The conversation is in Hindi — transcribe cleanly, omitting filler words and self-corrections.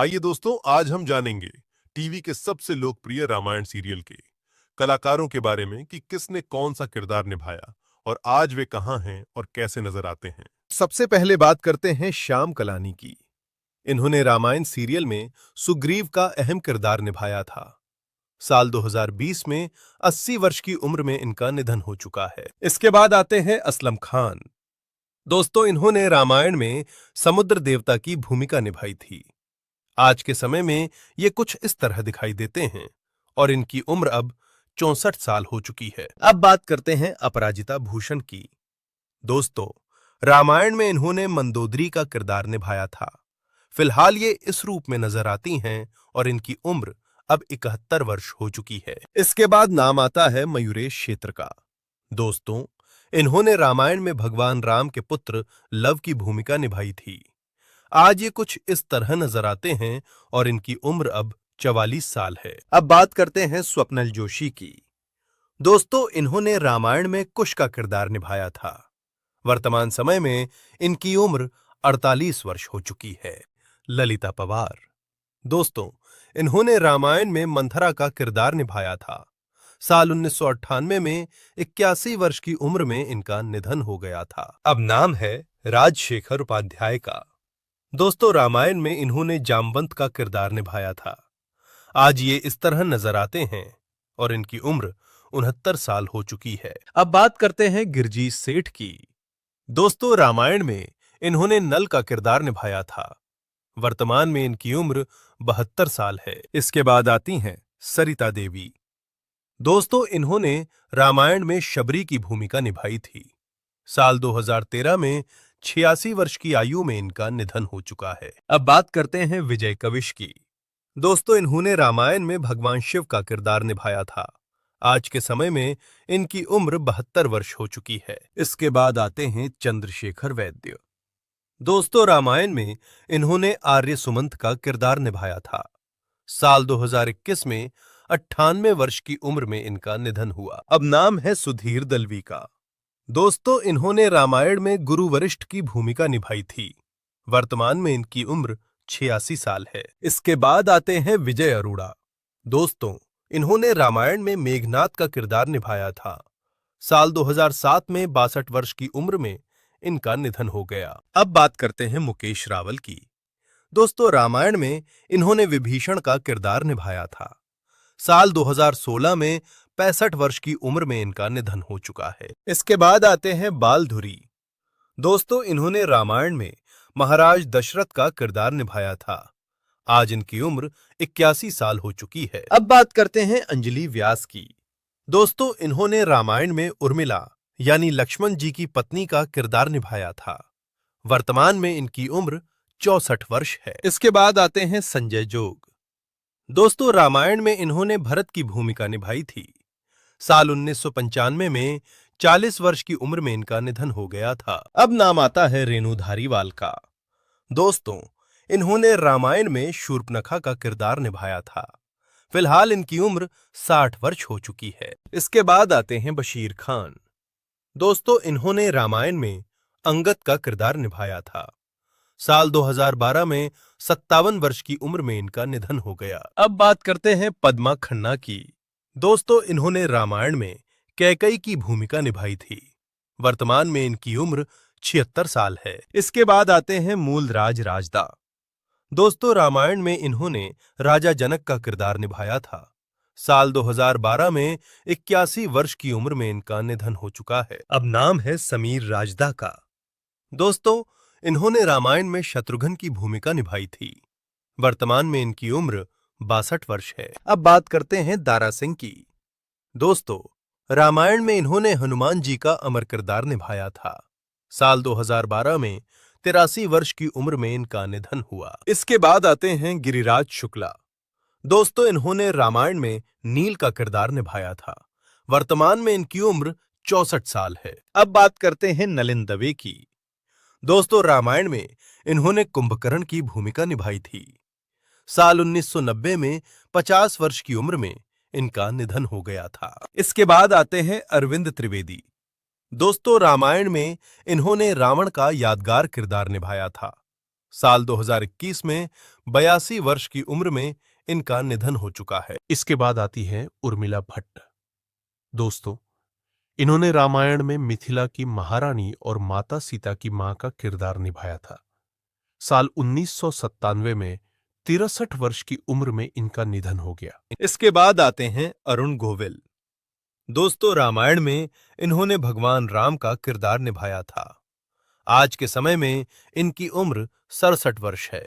आइए दोस्तों, आज हम जानेंगे टीवी के सबसे लोकप्रिय रामायण सीरियल के कलाकारों के बारे में कि किसने कौन सा किरदार निभाया और आज वे कहां हैं और कैसे नजर आते हैं। सबसे पहले बात करते हैं श्याम कलानी की। इन्होंने रामायण सीरियल में सुग्रीव का अहम किरदार निभाया था। साल 2020 में 80 वर्ष की उम्र में इनका निधन हो चुका है। इसके बाद आते हैं असलम खान। दोस्तों, इन्होंने रामायण में समुद्र देवता की भूमिका निभाई थी। आज के समय में ये कुछ इस तरह दिखाई देते हैं और इनकी उम्र अब 64 साल हो चुकी है। अब बात करते हैं अपराजिता भूषण की। दोस्तों, रामायण में इन्होंने मंदोदरी का किरदार निभाया था। फिलहाल ये इस रूप में नजर आती हैं और इनकी उम्र अब 71 वर्ष हो चुकी है। इसके बाद नाम आता है मयूरेश क्षेत्र का। दोस्तों, इन्होंने रामायण में भगवान राम के पुत्र लव की भूमिका निभाई थी। आज ये कुछ इस तरह नजर आते हैं और इनकी उम्र अब 44 साल है। अब बात करते हैं स्वप्नल जोशी की। दोस्तों, इन्होंने रामायण में कुश का किरदार निभाया था। वर्तमान समय में इनकी उम्र 48 वर्ष हो चुकी है। ललिता पवार। दोस्तों, इन्होंने रामायण में मंथरा का किरदार निभाया था। साल 1998 में 81 वर्ष की उम्र में इनका निधन हो गया था। अब नाम है राजशेखर उपाध्याय का। दोस्तों, रामायण में इन्होंने जामवंत का किरदार निभाया था। आज ये इस तरह नजर आते हैं और इनकी उम्र 69 साल हो चुकी है। अब बात करते हैं गिरजीत सेठ की। दोस्तों, रामायण में इन्होंने नल का किरदार निभाया था। वर्तमान में इनकी उम्र 72 साल है। इसके बाद आती हैं सरिता देवी। दोस्तों, इन्होंने रामायण में शबरी की भूमिका निभाई थी। साल 2013 में 86 वर्ष की आयु में इनका निधन हो चुका है। अब बात करते हैं विजय कविश की। दोस्तों, इन्होंने रामायण में भगवान शिव का किरदार निभाया था। आज के समय में इनकी उम्र 72 वर्ष हो चुकी है। इसके बाद आते हैं चंद्रशेखर वैद्य। दोस्तों, रामायण में इन्होंने आर्य सुमंत का किरदार निभाया था। साल 2021 में 98 वर्ष की उम्र में इनका निधन हुआ। अब नाम है सुधीर दलवी का। दोस्तों, इन्होंने रामायण में गुरु वरिष्ठ की भूमिका निभाई थी। वर्तमान में इनकी उम्र 86 साल है। इसके बाद आते हैं विजय अरोड़ा। दोस्तों, इन्होंने रामायण में मेघनाद का किरदार निभाया था। साल 2007 में 62 वर्ष की उम्र में इनका निधन हो गया। अब बात करते हैं मुकेश रावल की। दोस्तों, रामायण में इन्होंने विभीषण का किरदार निभाया था। साल 2016 में 65 वर्ष की उम्र में इनका निधन हो चुका है। इसके बाद आते हैं बालधुरी। दोस्तों, इन्होंने रामायण में महाराज दशरथ का किरदार निभाया था। आज इनकी उम्र 81 साल हो चुकी है। अब बात करते हैं अंजलि व्यास की। दोस्तों, इन्होंने रामायण में उर्मिला यानी लक्ष्मण जी की पत्नी का किरदार निभाया था। वर्तमान में इनकी उम्र 64 वर्ष है। इसके बाद आते हैं संजय जोग। दोस्तों, रामायण में इन्होंने भरत की भूमिका निभाई थी। साल 1995 में 40 वर्ष की उम्र में इनका निधन हो गया था। अब नाम आता है रेणु धारीवाल का। दोस्तों, इन्होंने रामायण में शूर्पणखा का किरदार निभाया था। फिलहाल इनकी उम्र 60 वर्ष हो चुकी है। इसके बाद आते हैं बशीर खान। दोस्तों, इन्होंने रामायण में अंगद का किरदार निभाया था। साल 2012 में 57 वर्ष की उम्र में इनका निधन हो गया। अब बात करते हैं पद्मा खन्ना की। दोस्तों, इन्होंने रामायण में कैकई की भूमिका निभाई थी। वर्तमान में इनकी उम्र 76 साल है। इसके बाद आते हैं मूलराज राजदा। दोस्तों, रामायण में इन्होंने राजा जनक का किरदार निभाया था। साल 2012 में 81 वर्ष की उम्र में इनका निधन हो चुका है। अब नाम है समीर राजदा का। दोस्तों, इन्होंने रामायण में शत्रुघ्न की भूमिका निभाई थी। वर्तमान में इनकी उम्र 62 वर्ष है। अब बात करते हैं दारा सिंह की। दोस्तों, रामायण में इन्होंने हनुमान जी का अमर किरदार निभाया था। साल 2012 में 83 वर्ष की उम्र में इनका निधन हुआ। इसके बाद आते हैं गिरिराज शुक्ला। दोस्तों, इन्होंने रामायण में नील का किरदार निभाया था। वर्तमान में इनकी उम्र 64 साल है। अब बात करते हैं नलिन दवे की। दोस्तों, रामायण में इन्होंने कुंभकर्ण की भूमिका निभाई थी। साल 1990 में 50 वर्ष की उम्र में इनका निधन हो गया था। इसके बाद आते हैं अरविंद त्रिवेदी। दोस्तों, रामायण में इन्होंने रावण का यादगार किरदार निभाया था। साल 2021 में 82 वर्ष की उम्र में इनका निधन हो चुका है। इसके बाद आती है उर्मिला भट्ट। दोस्तों, इन्होंने रामायण में मिथिला की महारानी और माता सीता की मां का किरदार निभाया था। साल 1997 में 63 वर्ष की उम्र में इनका निधन हो गया। इसके बाद आते हैं अरुण गोविल। दोस्तों, रामायण में इन्होंने भगवान राम का किरदार निभाया था। आज के समय में इनकी उम्र 67 वर्ष है।